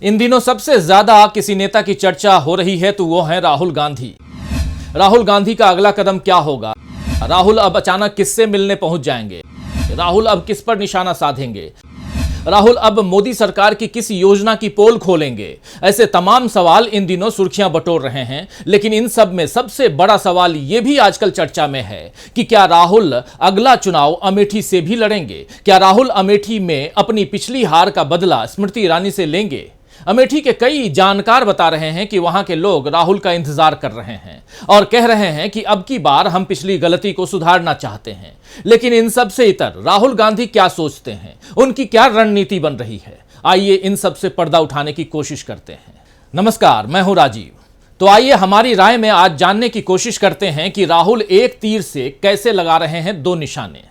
इन दिनों सबसे ज्यादा किसी नेता की चर्चा हो रही है तो वो है राहुल गांधी। राहुल गांधी का अगला कदम क्या होगा? राहुल अब अचानक किससे मिलने पहुंच जाएंगे? राहुल अब किस पर निशाना साधेंगे? राहुल अब मोदी सरकार की किस योजना की पोल खोलेंगे? ऐसे तमाम सवाल इन दिनों सुर्खियां बटोर रहे हैं। लेकिन इन सब में सबसे बड़ा सवाल यह भी आजकल चर्चा में है कि क्या राहुल अगला चुनाव अमेठी से भी लड़ेंगे? क्या राहुल अमेठी में अपनी पिछली हार का बदला स्मृति ईरानी से लेंगे? अमेठी के कई जानकार बता रहे हैं कि वहां के लोग राहुल का इंतजार कर रहे हैं और कह रहे हैं कि अब की बार हम पिछली गलती को सुधारना चाहते हैं। लेकिन इन सब से इतर राहुल गांधी क्या सोचते हैं, उनकी क्या रणनीति बन रही है? आइए इन सब से पर्दा उठाने की कोशिश करते हैं। नमस्कार, मैं हूं राजीव। तो आइए हमारी राय में आज जानने की कोशिश करते हैं कि राहुल एक तीर से कैसे लगा रहे हैं दो निशाने।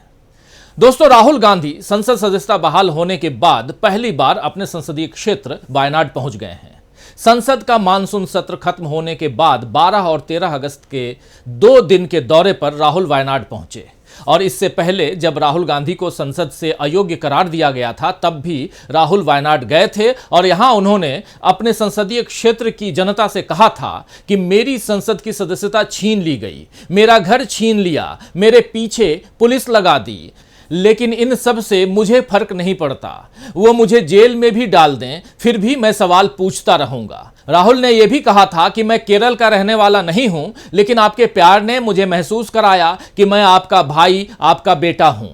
दोस्तों, राहुल गांधी संसद सदस्यता बहाल होने के बाद पहली बार अपने संसदीय क्षेत्र वायनाड पहुंच गए हैं। संसद का मानसून सत्र खत्म होने के बाद 12 और 13 अगस्त के 2 दिन के दौरे पर राहुल वायनाड पहुंचे। और इससे पहले जब राहुल गांधी को संसद से अयोग्य करार दिया गया था तब भी राहुल वायनाड गए थे और यहां उन्होंने अपने संसदीय क्षेत्र की जनता से कहा था कि मेरी संसद की सदस्यता छीन ली गई, मेरा घर छीन लिया, मेरे पीछे पुलिस लगा दी, लेकिन इन सब से मुझे फर्क नहीं पड़ता। वो मुझे जेल में भी डाल दें फिर भी मैं सवाल पूछता रहूंगा। राहुल ने यह भी कहा था कि मैं केरल का रहने वाला नहीं हूं, लेकिन आपके प्यार ने मुझे महसूस कराया कि मैं आपका भाई, आपका बेटा हूं।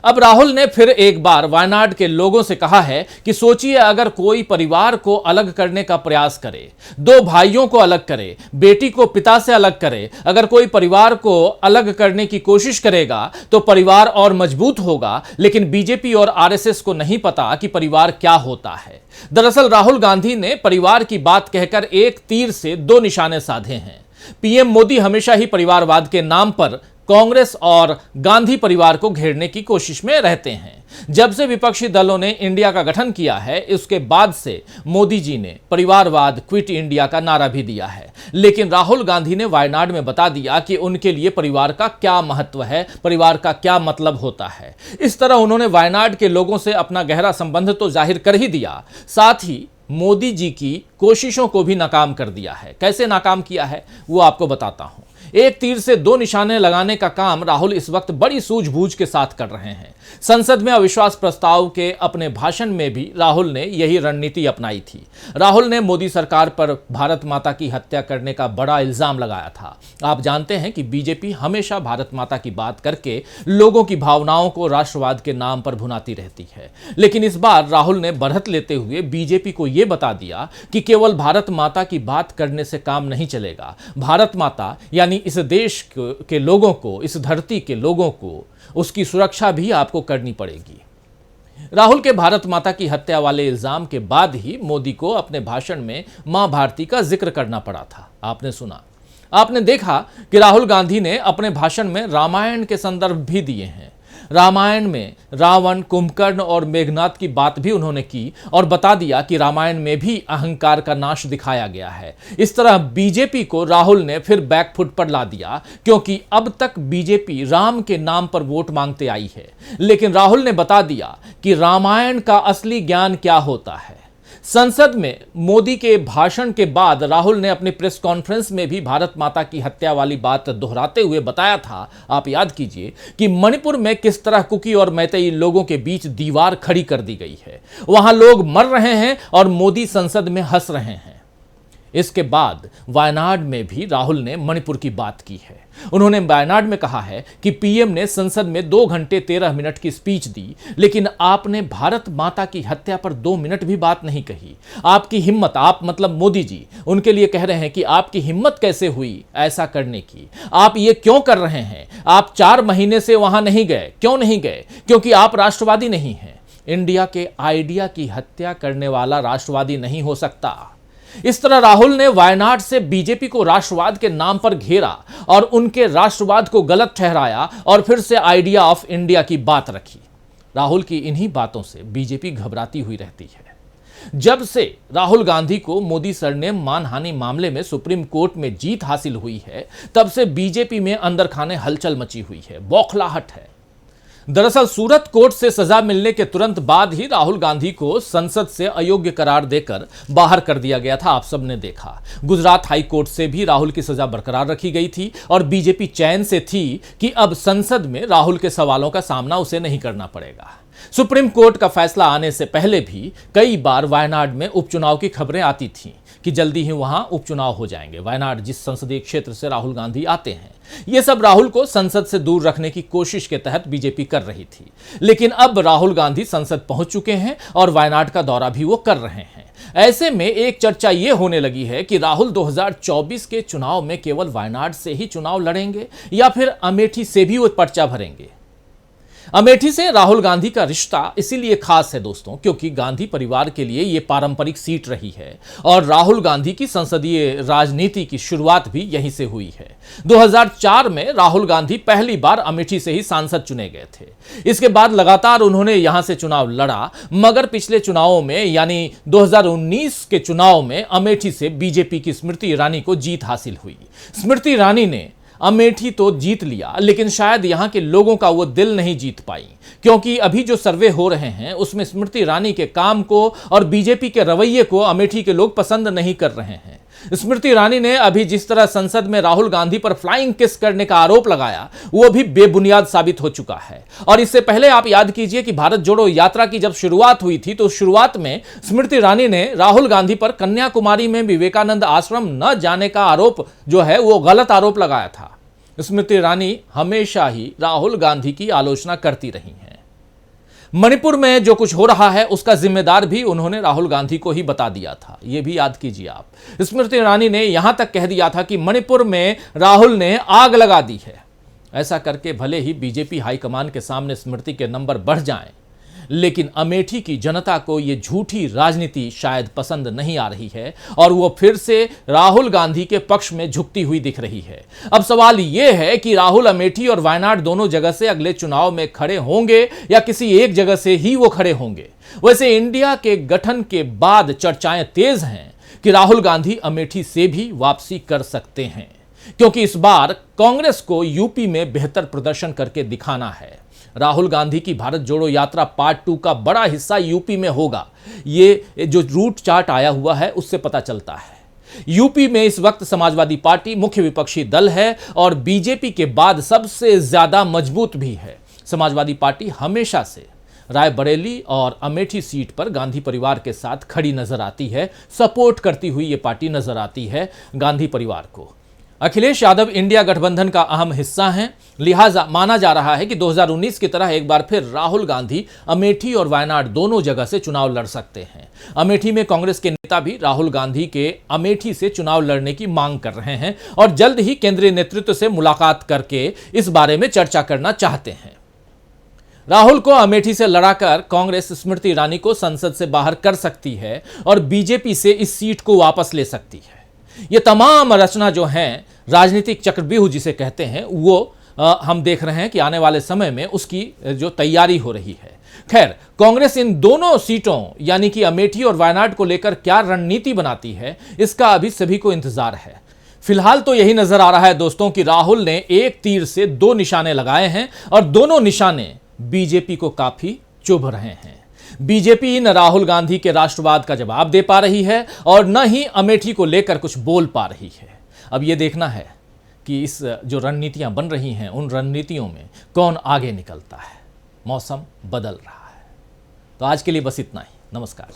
अब राहुल ने फिर एक बार वायनाड के लोगों से कहा है कि सोचिए, अगर कोई परिवार को अलग करने का प्रयास करे, दो भाइयों को अलग करे, बेटी को पिता से अलग करे, अगर कोई परिवार को अलग करने की कोशिश करेगा तो परिवार और मजबूत होगा। लेकिन बीजेपी और आरएसएस को नहीं पता कि परिवार क्या होता है। दरअसल राहुल गांधी ने परिवार की बात कहकर एक तीर से दो निशाने साधे हैं। पीएम मोदी हमेशा ही परिवारवाद के नाम पर कांग्रेस और गांधी परिवार को घेरने की कोशिश में रहते हैं। जब से विपक्षी दलों ने इंडिया का गठन किया है, उसके बाद से मोदी जी ने परिवारवाद क्विट इंडिया का नारा भी दिया है। लेकिन राहुल गांधी ने वायनाड में बता दिया कि उनके लिए परिवार का क्या महत्व है, परिवार का क्या मतलब होता है। इस तरह उन्होंने वायनाड के लोगों से अपना गहरा संबंध तो जाहिर कर ही दिया, साथ ही मोदी जी की कोशिशों को भी नाकाम कर दिया है। कैसे नाकाम किया है वो आपको बताता हूं। एक तीर से दो निशाने लगाने का काम राहुल इस वक्त बड़ी सूझबूझ के साथ कर रहे हैं। संसद में अविश्वास प्रस्ताव के अपने भाषण में भी राहुल ने यही रणनीति अपनाई थी। राहुल ने मोदी सरकार पर भारत माता की हत्या करने का बड़ा इल्जाम लगाया था। आप जानते हैं कि बीजेपी हमेशा भारत माता की बात करके लोगों की भावनाओं को राष्ट्रवाद के नाम पर भुनाती रहती है। लेकिन इस बार राहुल ने बढ़त लेते हुए बीजेपी को यह बता दिया कि केवल भारत माता की बात करने से काम नहीं चलेगा। भारत माता यानी इस देश के लोगों को, इस धरती के लोगों को, उसकी सुरक्षा भी आपको करनी पड़ेगी। राहुल के भारत माता की हत्या वाले इल्जाम के बाद ही मोदी को अपने भाषण में मां भारती का जिक्र करना पड़ा था। आपने सुना, आपने देखा कि राहुल गांधी ने अपने भाषण में रामायण के संदर्भ भी दिए हैं। रामायण में रावण, कुंभकर्ण और मेघनाद की बात भी उन्होंने की और बता दिया कि रामायण में भी अहंकार का नाश दिखाया गया है। इस तरह बीजेपी को राहुल ने फिर बैकफुट पर ला दिया, क्योंकि अब तक बीजेपी राम के नाम पर वोट मांगते आई है। लेकिन राहुल ने बता दिया कि रामायण का असली ज्ञान क्या होता है। संसद में मोदी के भाषण के बाद राहुल ने अपनी प्रेस कॉन्फ्रेंस में भी भारत माता की हत्या वाली बात दोहराते हुए बताया था, आप याद कीजिए, कि मणिपुर में किस तरह कुकी और मैतेई लोगों के बीच दीवार खड़ी कर दी गई है। वहां लोग मर रहे हैं और मोदी संसद में हंस रहे हैं। इसके बाद वायनाड में भी राहुल ने मणिपुर की बात की है। उन्होंने वायनाड में कहा है कि पीएम ने संसद में 2 घंटे 13 मिनट की स्पीच दी, लेकिन आपने भारत माता की हत्या पर 2 मिनट भी बात नहीं कही। आपकी हिम्मत, आप मतलब मोदी जी उनके लिए कह रहे हैं कि आपकी हिम्मत कैसे हुई ऐसा करने की? आप ये क्यों कर रहे हैं? आप 4 महीने से वहां नहीं गए। क्यों नहीं गए? क्योंकि आप राष्ट्रवादी नहीं हैं। इंडिया के आइडिया की हत्या करने वाला राष्ट्रवादी नहीं हो सकता। इस तरह राहुल ने वायनाड से बीजेपी को राष्ट्रवाद के नाम पर घेरा और उनके राष्ट्रवाद को गलत ठहराया और फिर से आइडिया ऑफ इंडिया की बात रखी। राहुल की इन्हीं बातों से बीजेपी घबराती हुई रहती है। जब से राहुल गांधी को मोदी सरनेम मानहानि मामले में सुप्रीम कोर्ट में जीत हासिल हुई है, तब से बीजेपी में अंदर खाने हलचल मची हुई है, बौखलाहट है। दरअसल सूरत कोर्ट से सजा मिलने के तुरंत बाद ही राहुल गांधी को संसद से अयोग्य करार देकर बाहर कर दिया गया था। आप सबने देखा, गुजरात हाई कोर्ट से भी राहुल की सजा बरकरार रखी गई थी और बीजेपी चैन से थी कि अब संसद में राहुल के सवालों का सामना उसे नहीं करना पड़ेगा। सुप्रीम कोर्ट का फैसला आने से पहले भी कई बार वायनाड में उपचुनाव की खबरें आती थीं कि जल्दी ही वहां उपचुनाव हो जाएंगे। वायनाड जिस संसदीय क्षेत्र से राहुल गांधी आते हैं, यह सब राहुल को संसद से दूर रखने की कोशिश के तहत बीजेपी कर रही थी। लेकिन अब राहुल गांधी संसद पहुंच चुके हैं और वायनाड का दौरा भी वो कर रहे हैं। ऐसे में एक चर्चा यह होने लगी है कि राहुल 2024 के चुनाव में केवल वायनाड से ही चुनाव लड़ेंगे या फिर अमेठी से भी वो पर्चा भरेंगे। अमेठी से राहुल गांधी का रिश्ता इसीलिए खास है दोस्तों, क्योंकि गांधी परिवार के लिए यह पारंपरिक सीट रही है और राहुल गांधी की संसदीय राजनीति की शुरुआत भी यहीं से हुई है। 2004 में राहुल गांधी पहली बार अमेठी से ही सांसद चुने गए थे। इसके बाद लगातार उन्होंने यहां से चुनाव लड़ा, मगर पिछले चुनावों में यानी 2019 के चुनाव में अमेठी से बीजेपी की स्मृति ईरानी को जीत हासिल हुई। स्मृति ईरानी ने अमेठी तो जीत लिया, लेकिन शायद यहां के लोगों का वो दिल नहीं जीत पाई, क्योंकि अभी जो सर्वे हो रहे हैं उसमें स्मृति ईरानी के काम को और बीजेपी के रवैये को अमेठी के लोग पसंद नहीं कर रहे हैं। स्मृति ईरानी ने अभी जिस तरह संसद में राहुल गांधी पर फ्लाइंग किस करने का आरोप लगाया, वो भी बेबुनियाद साबित हो चुका है। और इससे पहले आप याद कीजिए कि भारत जोड़ो यात्रा की जब शुरुआत हुई थी, तो शुरुआत में स्मृति ईरानी ने राहुल गांधी पर कन्याकुमारी में विवेकानंद आश्रम न जाने का आरोप जो है वो गलत आरोप लगाया था। स्मृति ईरानी हमेशा ही राहुल गांधी की आलोचना करती रही हैं। मणिपुर में जो कुछ हो रहा है उसका जिम्मेदार भी उन्होंने राहुल गांधी को ही बता दिया था, यह भी याद कीजिए आप। स्मृति ईरानी ने यहां तक कह दिया था कि मणिपुर में राहुल ने आग लगा दी है। ऐसा करके भले ही बीजेपी हाईकमान के सामने स्मृति के नंबर बढ़ जाएं, लेकिन अमेठी की जनता को यह झूठी राजनीति शायद पसंद नहीं आ रही है और वो फिर से राहुल गांधी के पक्ष में झुकती हुई दिख रही है। अब सवाल यह है कि राहुल अमेठी और वायनाड दोनों जगह से अगले चुनाव में खड़े होंगे या किसी एक जगह से ही वो खड़े होंगे। वैसे इंडिया के गठन के बाद चर्चाएं तेज हैं कि राहुल गांधी अमेठी से भी वापसी कर सकते हैं, क्योंकि इस बार कांग्रेस को यूपी में बेहतर प्रदर्शन करके दिखाना है। राहुल गांधी की भारत जोड़ो यात्रा पार्ट 2 का बड़ा हिस्सा यूपी में होगा। ये जो रूट चार्ट आया हुआ है उससे पता चलता है। यूपी में इस वक्त समाजवादी पार्टी मुख्य विपक्षी दल है और बीजेपी के बाद सबसे ज्यादा मजबूत भी है। समाजवादी पार्टी हमेशा से रायबरेली और अमेठी सीट पर गांधी परिवार के साथ खड़ी नजर आती है, सपोर्ट करती हुई ये पार्टी नजर आती है गांधी परिवार को। अखिलेश यादव इंडिया गठबंधन का अहम हिस्सा हैं, लिहाजा माना जा रहा है कि 2019 की तरह एक बार फिर राहुल गांधी अमेठी और वायनाड दोनों जगह से चुनाव लड़ सकते हैं। अमेठी में कांग्रेस के नेता भी राहुल गांधी के अमेठी से चुनाव लड़ने की मांग कर रहे हैं और जल्द ही केंद्रीय नेतृत्व से मुलाकात करके इस बारे में चर्चा करना चाहते हैं। राहुल को अमेठी से लड़ाकर कांग्रेस स्मृति ईरानी को संसद से बाहर कर सकती है और बीजेपी से इस सीट को वापस ले सकती है। ये तमाम रचना जो है राजनीतिक चक्रव्यूह जिसे कहते हैं, वो हम देख रहे हैं कि आने वाले समय में उसकी जो तैयारी हो रही है। खैर, कांग्रेस इन दोनों सीटों यानी कि अमेठी और वायनाड को लेकर क्या रणनीति बनाती है, इसका अभी सभी को इंतजार है। फिलहाल तो यही नजर आ रहा है दोस्तों कि राहुल ने एक तीर से दो निशाने लगाए हैं और दोनों निशाने बीजेपी को काफी चुभ रहे हैं। बीजेपी न राहुल गांधी के राष्ट्रवाद का जवाब दे पा रही है और न ही अमेठी को लेकर कुछ बोल पा रही है। अब यह देखना है कि इस जो रणनीतियां बन रही हैं उन रणनीतियों में कौन आगे निकलता है। मौसम बदल रहा है। तो आज के लिए बस इतना ही। नमस्कार।